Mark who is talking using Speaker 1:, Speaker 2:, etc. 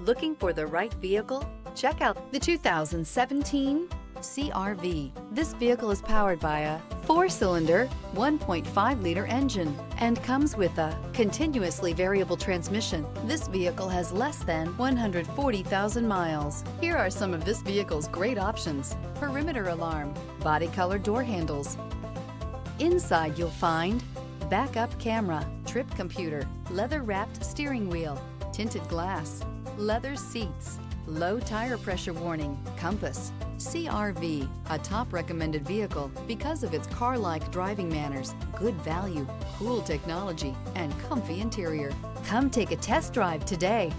Speaker 1: Looking for the right vehicle? Check out the 2017 CR-V. This vehicle is powered by a 4-cylinder, 1.5-liter engine and comes with a continuously variable transmission. This vehicle has less than 140,000 miles. Here are some of this vehicle's great options: perimeter alarm, body color door handles. Inside you'll find backup camera, trip computer, leather-wrapped steering wheel, tinted glass, leather seats, low tire pressure warning, compass. CR-V, a top recommended vehicle because of its car-like driving manners, good value, cool technology, and comfy interior. Come take a test drive today.